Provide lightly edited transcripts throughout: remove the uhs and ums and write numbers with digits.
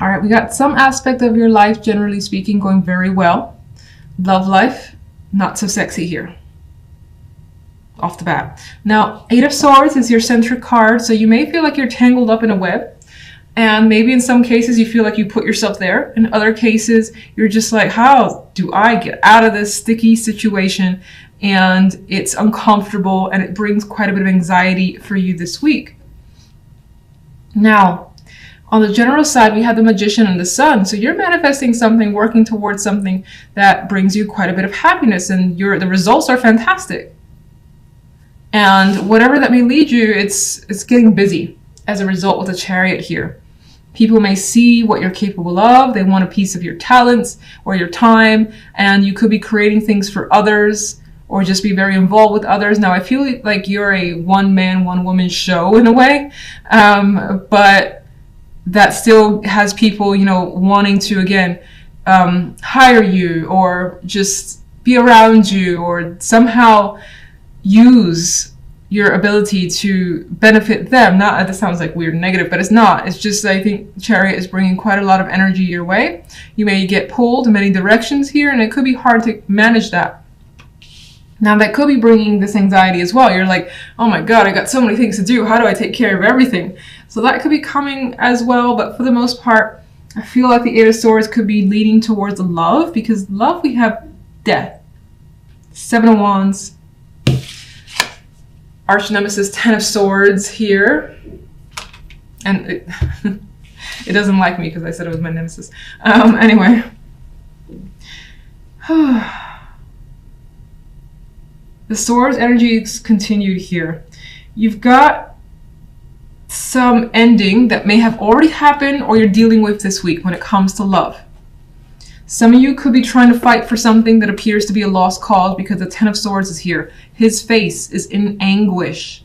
All right, we got some aspect of your life, generally speaking, going very well. Love life, not so sexy here. Off the bat. Now, Eight of Swords is your centric card, so you may feel like you're tangled up in a web. And maybe in some cases you feel like you put yourself there. In other cases, you're just like, how do I get out of this sticky situation? And it's uncomfortable and it brings quite a bit of anxiety for you this week. Now, on the general side, we have the Magician and the Sun. So you're manifesting something, working towards something that brings you quite a bit of happiness, and the results are fantastic. And whatever that may lead you, it's getting busy as a result with the Chariot here. People may see what you're capable of. They want a piece of your talents or your time, and you could be creating things for others or just be very involved with others. Now, I feel like you're a one-man, one-woman show in a way, but that still has people, wanting to, again, hire you or just be around you or somehow use your ability to benefit them. Not, that sounds like weird and negative, but it's not. It's just, I think Chariot is bringing quite a lot of energy your way. You may get pulled in many directions here, and it could be hard to manage that. Now, that could be bringing this anxiety as well. You're like, oh my God, I got so many things to do. How do I take care of everything? So that could be coming as well. But for the most part, I feel like the Eight of Swords could be leading towards love, because love, we have Death, Seven of Wands, Arch Nemesis, Ten of Swords here. And it doesn't like me because I said it was my nemesis. Anyway. The Swords energy is continued here. You've got some ending that may have already happened or you're dealing with this week when it comes to love. Some of you could be trying to fight for something that appears to be a lost cause because the Ten of Swords is here. His face is in anguish.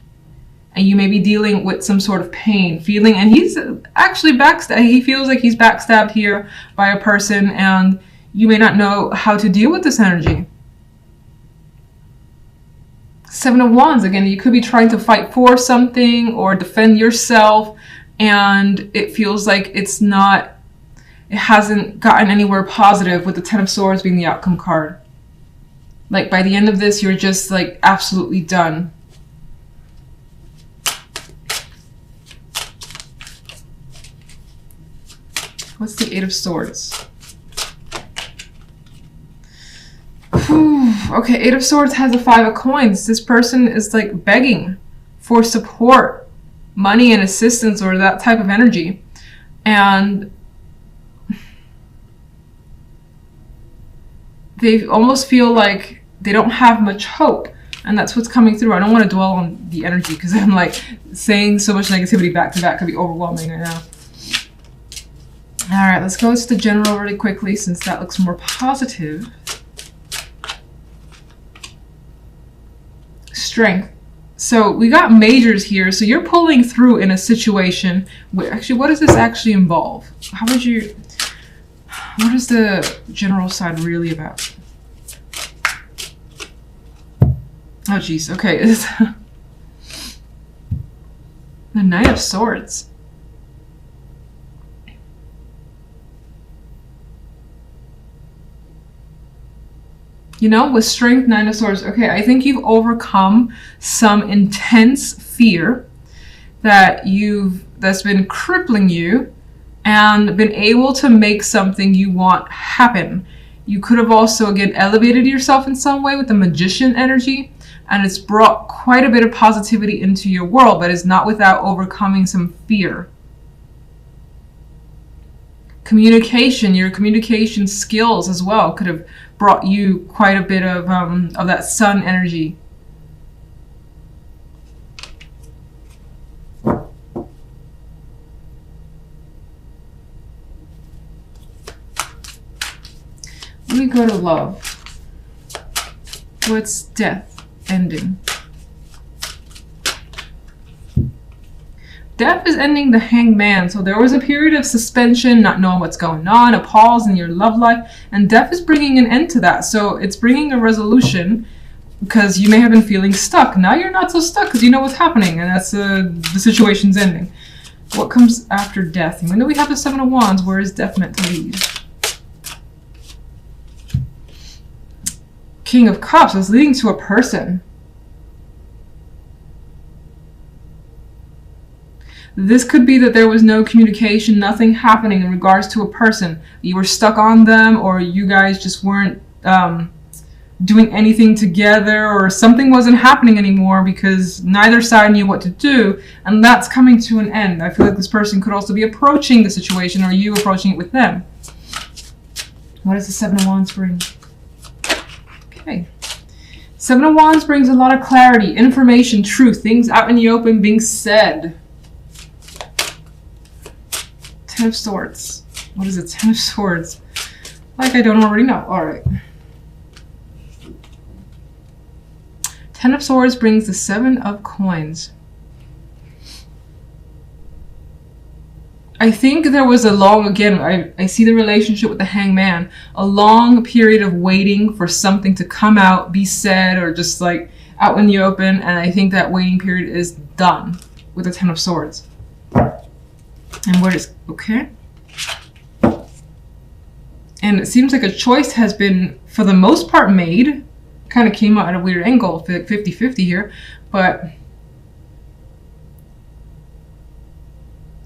And you may be dealing with some sort of pain, feeling, and he's actually backstabbed. He feels like he's backstabbed here by a person, and you may not know how to deal with this energy. Seven of Wands, again, you could be trying to fight for something or defend yourself, and it feels like it hasn't gotten anywhere positive, with the Ten of Swords being the outcome card. Like by the end of this, you're just like absolutely done. What's the Eight of Swords? Okay, Eight of Swords has a Five of Coins. This person is like begging for support, money and assistance, or that type of energy. And they almost feel like they don't have much hope. And that's what's coming through. I don't want to dwell on the energy because I'm like saying so much negativity back to back could be overwhelming right now. All right, let's go to the general really quickly since that looks more positive. Strength. So we got majors here. So you're pulling through in a situation where, actually, what does this actually involve? What is the general side really about? Oh, geez. Okay. The Knight of Swords. With Strength, Nine of Swords, okay, I think you've overcome some intense fear that's been crippling you and been able to make something you want happen. You could have also, again, elevated yourself in some way with the Magician energy, and it's brought quite a bit of positivity into your world, but it's not without overcoming some fear. Communication, your communication skills as well could have brought you quite a bit of that Sun energy. Let me go to love. What's Death ending? Death is ending the Hanged Man. So there was a period of suspension, not knowing what's going on, a pause in your love life, and Death is bringing an end to that. So it's bringing a resolution because you may have been feeling stuck. Now you're not so stuck because you know what's happening, and that's the situation's ending. What comes after death? Even though we have the Seven of Wands, where is death meant to lead? King of Cups is leading to a person. This could be that there was no communication, nothing happening in regards to a person. You were stuck on them, or you guys just weren't doing anything together, or something wasn't happening anymore because neither side knew what to do, and that's coming to an end. I feel like this person could also be approaching the situation, or you approaching it with them. What does the Seven of Wands bring? Okay. Seven of Wands brings a lot of clarity, information, truth, things out in the open being said. Ten of Swords. What is it? Ten of Swords. Like I don't already know. Alright. Ten of Swords brings the Seven of Coins. I think there was a long, again, I see the relationship with the Hangman, a long period of waiting for something to come out, be said, or just like out in the open, and I think that waiting period is done with the Ten of Swords. And what is, okay. And it seems like a choice has been, for the most part, made. Kind of came out at a weird angle, 50-50 here, but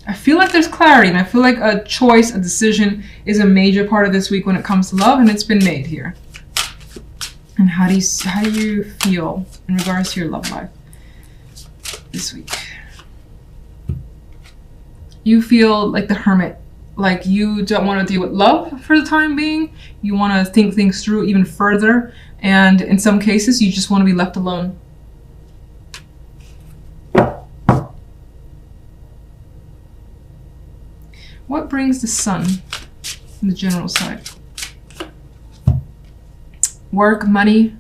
I feel like there's clarity, and I feel like a choice, a decision is a major part of this week when it comes to love, and it's been made here. And how do you feel in regards to your love life this week? You feel like the Hermit, like you don't want to deal with love for the time being. You want to think things through even further, and in some cases you just want to be left alone. What brings the Sun on the general side? Work, money,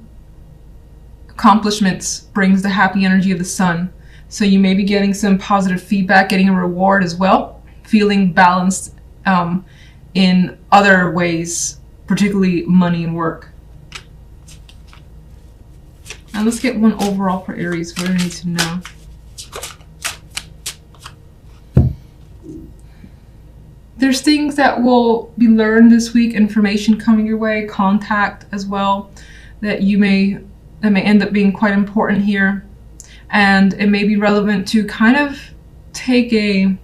accomplishments brings the happy energy of the Sun. So you may be getting some positive feedback, getting a reward as well, feeling balanced in other ways, particularly money and work. And let's get one overall for Aries. What do I need to know? There's things that will be learned this week, information coming your way, contact as well, that may end up being quite important here. And it may be relevant to kind of take a,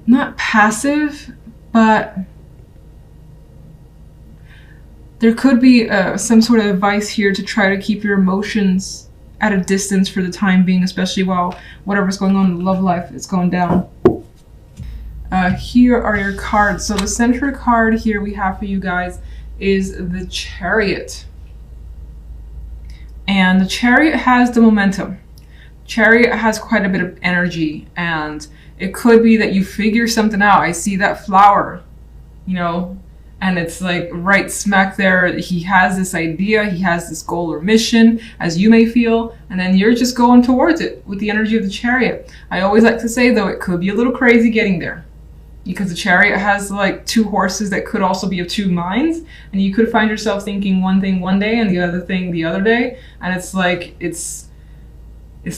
not passive, but there could be some sort of advice here to try to keep your emotions at a distance for the time being, especially while whatever's going on in love life is going down. Here are your cards. So the center card here we have for you guys is the Chariot. And the Chariot has the momentum. Chariot has quite a bit of energy, and it could be that you figure something out. I see that flower, you know, and it's like right smack there. He has this idea, he has this goal or mission, as you may feel, and then you're just going towards it with the energy of the Chariot. I always like to say, though, it could be a little crazy getting there, because the Chariot has like two horses that could also be of two minds, and you could find yourself thinking one thing one day and the other thing the other day, and it's like it's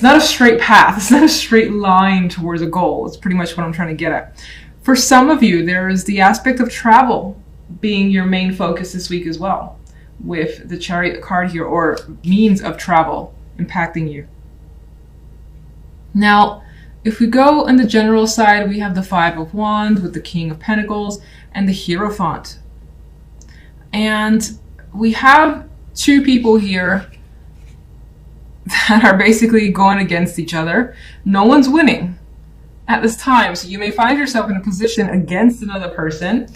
not a straight path. It's not a straight line towards a goal. It's pretty much what I'm trying to get at. For some of you, there is the aspect of travel being your main focus this week as well, with the Chariot card here, or means of travel impacting you. Now, if we go on the general side, we have the Five of Wands with the King of Pentacles and the Hierophant. And we have two people here that are basically going against each other. No one's winning at this time. So you may find yourself in a position against another person,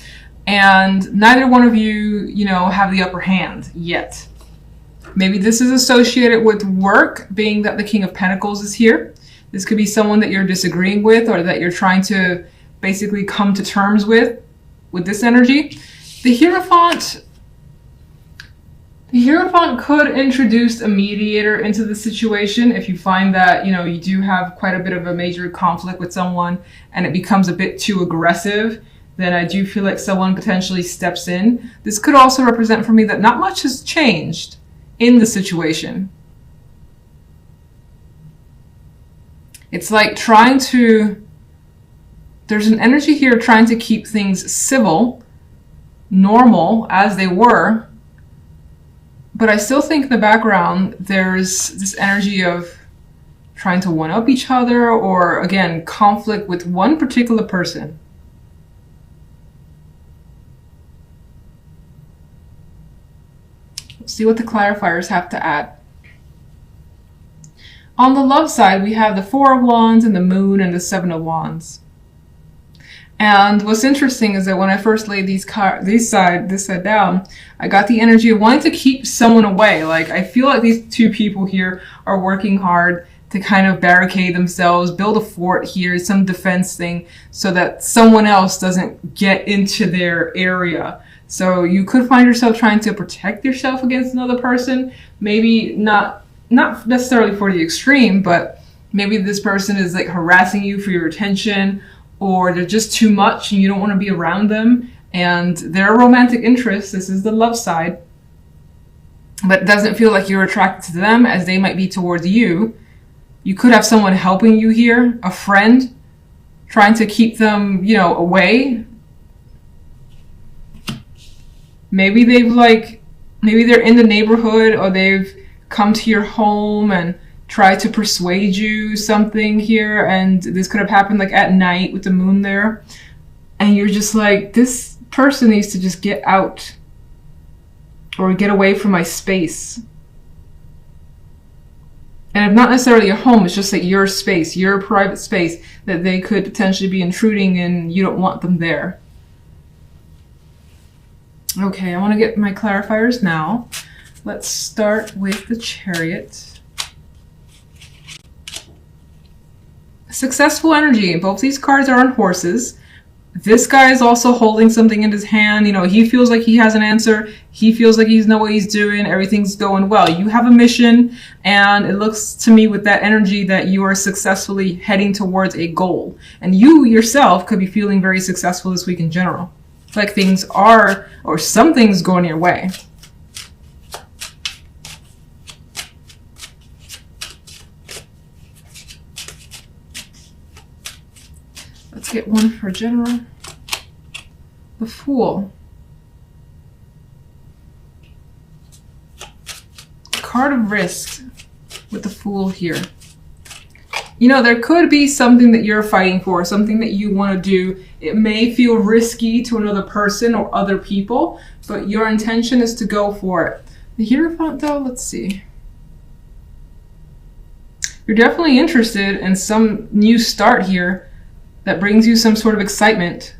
and neither one of you, have the upper hand yet. Maybe this is associated with work, being that the King of Pentacles is here. This could be someone that you're disagreeing with, or that you're trying to basically come to terms with this energy. The Hierophant could introduce a mediator into the situation if you find that, you do have quite a bit of a major conflict with someone and it becomes a bit too aggressive. Then I do feel like someone potentially steps in. This could also represent for me that not much has changed in the situation. It's like there's an energy here trying to keep things civil, normal as they were. But I still think in the background, there's this energy of trying to one-up each other, or again, conflict with one particular person. Let's see what the clarifiers have to add. On the love side, we have the Four of Wands and the Moon and the Seven of Wands. And what's interesting is that when I first laid this side down, I got the energy of wanting to keep someone away. Like, I feel like these two people here are working hard to kind of barricade themselves, build a fort here, some defense thing, so that someone else doesn't get into their area. So you could find yourself trying to protect yourself against another person. Maybe not necessarily for the extreme, but maybe this person is like harassing you for your attention, or they're just too much and you don't want to be around them, and they're a romantic interest. This is the love side, but it doesn't feel like you're attracted to them as they might be towards you. You could have someone helping you here, a friend, trying to keep them, away. Maybe maybe they're in the neighborhood, or they've come to your home and try to persuade you something here, and this could have happened like at night with the moon there, and you're just like, this person needs to just get out or get away from my space. And if not necessarily a home, it's just like your space, your private space that they could potentially be intruding in. You don't want them there. Okay, I want to get my clarifiers now. Let's start with the Chariot. Successful energy. Both these cards are on horses. This guy is also holding something in his hand. He feels like he has an answer. He feels like he knows what he's doing. Everything's going well. You have a mission, and it looks to me with that energy that you are successfully heading towards a goal. And you yourself could be feeling very successful this week in general. Like things are, or something's going your way. Let's get one for general. The Fool. Card of risk with the Fool here. There could be something that you're fighting for, something that you want to do. It may feel risky to another person or other people, but your intention is to go for it. The Hierophant, though, let's see. You're definitely interested in some new start here that brings you some sort of excitement.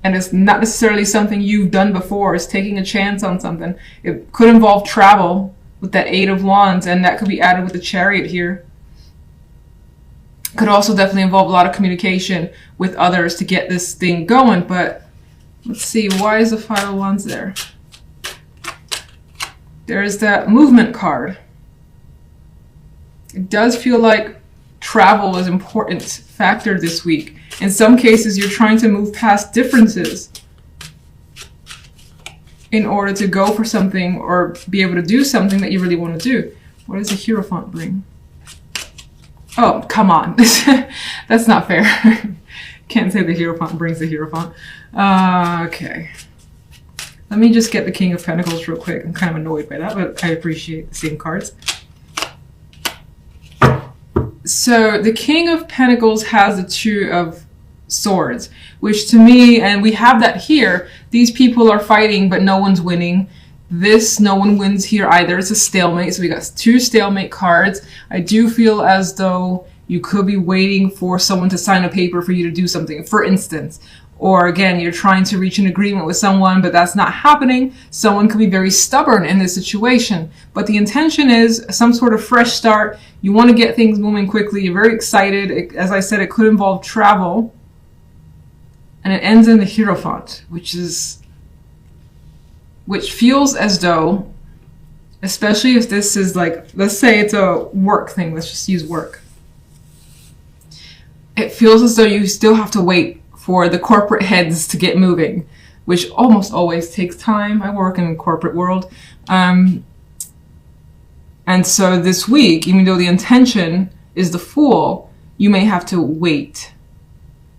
And it's not necessarily something you've done before. It's taking a chance on something. It could involve travel with that Eight of Wands, and that could be added with the Chariot here. Could also definitely involve a lot of communication with others to get this thing going. But let's see, why is the Five of Wands there? There's that movement card. It does feel like travel is an important factor this week. In some cases, you're trying to move past differences in order to go for something or be able to do something that you really want to do. What does the Hierophant bring? Oh, come on. That's not fair. Can't say the Hierophant brings the Hierophant. Okay. Let me just get the King of Pentacles real quick. I'm kind of annoyed by that, but I appreciate seeing cards. So the King of Pentacles has the Two of Swords, which to me, and we have that here, these people are fighting, but no one's winning. No one wins here either. It's a stalemate. So we got two stalemate cards. I do feel as though you could be waiting for someone to sign a paper for you to do something, for instance. Or again, you're trying to reach an agreement with someone, but that's not happening. Someone could be very stubborn in this situation. But the intention is some sort of fresh start. You want to get things moving quickly. You're very excited. As I said, it could involve travel. And it ends in the Hierophant, which feels as though, especially if this is like, let's say it's a work thing. Let's just use work. It feels as though you still have to wait for the corporate heads to get moving, which almost always takes time. I work in the corporate world. And so this week, even though the intention is the Fool, you may have to wait.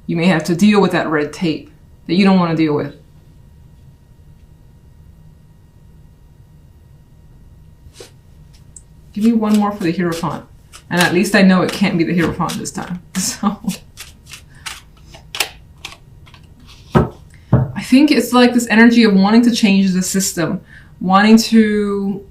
You may have to deal with that red tape that you don't want to deal with. Give me one more for the Hierophant. And at least I know it can't be the Hierophant this time. So I think it's like this energy of wanting to change the system, wanting to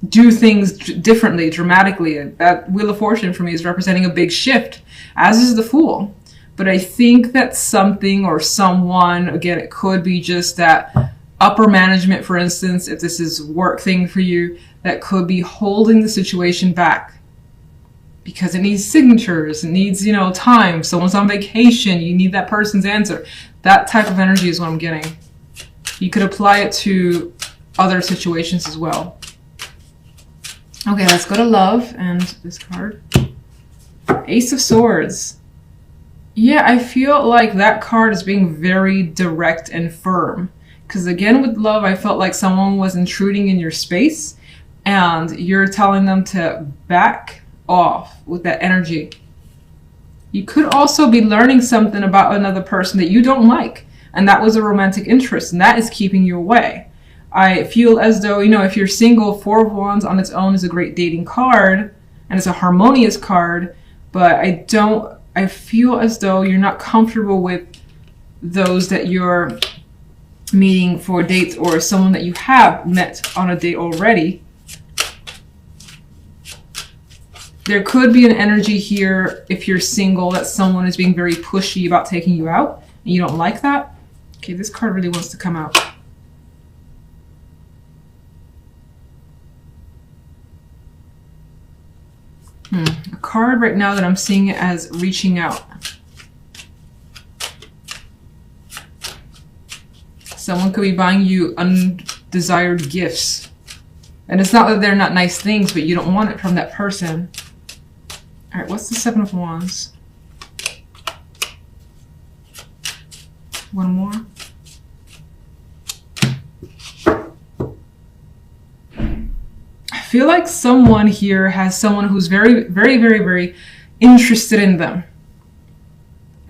do things differently, dramatically. That Wheel of Fortune for me is representing a big shift, as is the Fool. But I think that something or someone, again, it could be just that upper management, for instance, if this is work thing for you, that could be holding the situation back because it needs signatures, it needs, time. Someone's on vacation, you need that person's answer. That type of energy is what I'm getting. You could apply it to other situations as well. Okay, let's go to love and this card. Ace of Swords. Yeah, I feel like that card is being very direct and firm. Because again, with love, I felt like someone was intruding in your space and you're telling them to back off with that energy. You could also be learning something about another person that you don't like. And that was a romantic interest, and that is keeping you away. I feel as though, if you're single, Four of Wands on its own is a great dating card, and it's a harmonious card, but I feel as though you're not comfortable with those that you're meeting for dates or someone that you have met on a date already. There could be an energy here, if you're single, that someone is being very pushy about taking you out, and you don't like that. Okay, this card really wants to come out. A card right now that I'm seeing it as reaching out. Someone could be buying you undesired gifts. And it's not that they're not nice things, but you don't want it from that person. All right, what's the Seven of Wands? One more. I feel like someone here has someone who's very, very, very, very interested in them.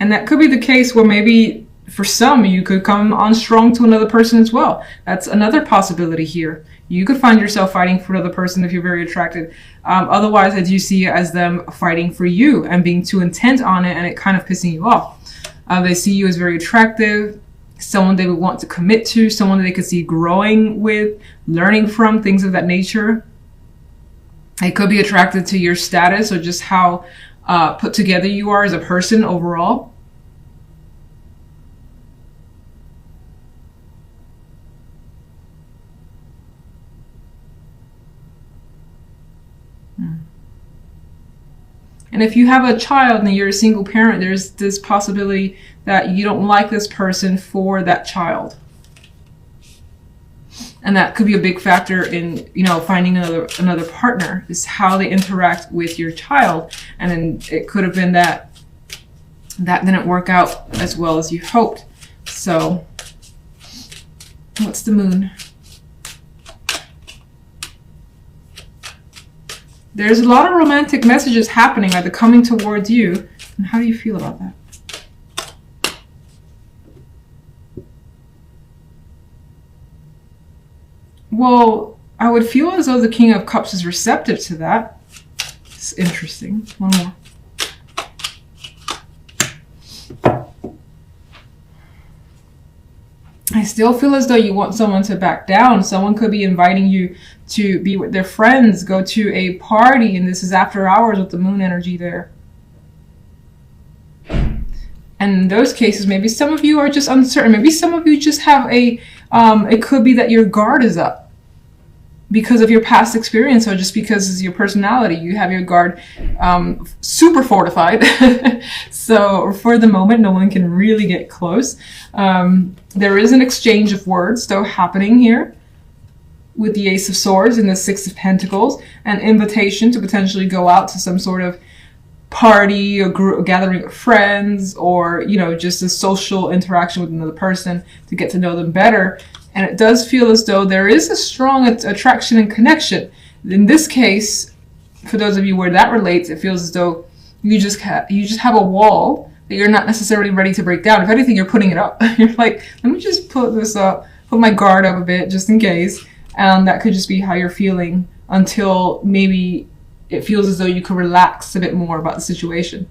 And that could be the case where maybe for some, you could come on strong to another person as well. That's another possibility here. You could find yourself fighting for another person if you're very attracted. Otherwise, I do see it as them fighting for you and being too intent on it and it kind of pissing you off. They see you as very attractive, someone they would want to commit to, someone that they could see growing with, learning from, things of that nature. They could be attracted to your status or just how put together you are as a person overall. And if you have a child and you're a single parent, there's this possibility that you don't like this person for that child. And that could be a big factor in, finding another partner, is how they interact with your child. And then it could have been that didn't work out as well as you hoped. So, what's the Moon? There's a lot of romantic messages happening, either coming towards you. And how do you feel about that? Well, I would feel as though the King of Cups is receptive to that. It's interesting. One more. I still feel as though you want someone to back down. Someone could be inviting you to be with their friends, go to a party, and this is after hours with the Moon energy there. And in those cases, maybe some of you are just uncertain. Maybe some of you just have it could be that your guard is up because of your past experience or just because of your personality. You have your guard super fortified. So for the moment, no one can really get close. There is an exchange of words though happening here with the Ace of Swords and the Six of Pentacles, an invitation to potentially go out to some sort of party or gathering of friends, or just a social interaction with another person to get to know them better. And it does feel as though there is a strong attraction and connection. In this case, for those of you where that relates, it feels as though You just have a wall that you're not necessarily ready to break down. If anything, you're putting it up. You're like, let me just put this up, put my guard up a bit just in case. And that could just be how you're feeling until maybe it feels as though you could relax a bit more about the situation.